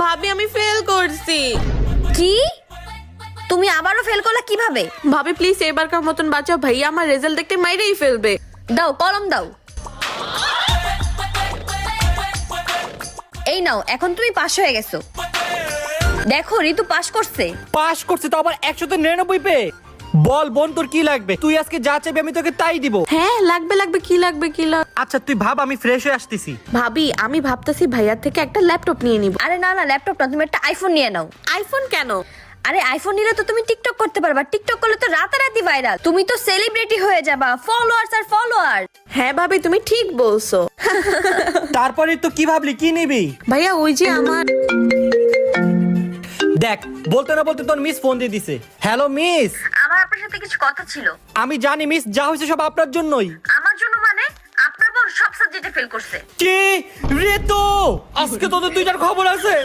ভাবি আমি ফেল করছি। কি? তুমি আবারও ফেল করলে কিভাবে? ভাবি প্লিজ এবারকার মতন বাঁচাও, ভাইয়া আমার রেজাল্ট দেখতে মাইরেই ফেলবে। দাও কলম দাও। এই নাও, এখন তুমি পাস হয়ে গেছো। দেখো ঋতু পাস করছে। পাস করছে তো আবার 199 পেয়ে। বল বোন তোর কি লাগবে? তুই আজকে যা চাইবি আমি তোকে তাই দিব। হ্যাঁ লাগবে লাগবে, কি লাগবে কি লাগবে? আচ্ছা তুই ভাব, আমি ফ্রেশ হয়ে আসতেছি। ভাবি আমি ভাবতেছি ভাইয়ার থেকে একটা ল্যাপটপ নিয়ে নিব। আরে না না, ল্যাপটপ না, তুমি একটা আইফোন নিয়ে নাও। আইফোন কেন? আরে আইফোন নিলে তো তুমি টিকটক করতে পারবা। টিকটক করলে তো রাতারাতি ভাইরাল, তুমি তো সেলিব্রিটি হয়ে যাবা। ফলোয়ার্স আর ফলোয়ার। হ্যাঁ ভাবি তুমি ঠিক বলছো। তারপরে তো কি ভাবলি, কি নিবি? ভাইয়া ওই যে আমার দেখ, বলতে না বলতে তোর মিস ফোন দিয়ে দিছে। হ্যালো মিস, আমার আপনার সাথে কিছু কথা ছিল। আমি জানি মিস, যা হয়েছে সব আপনার জন্যই। আমার জন্য মানে? আপনার বোন সব সাবজেক্টে ফেল করছে। কি রে? তো আজকে তোদের দুইটার খবর আছে।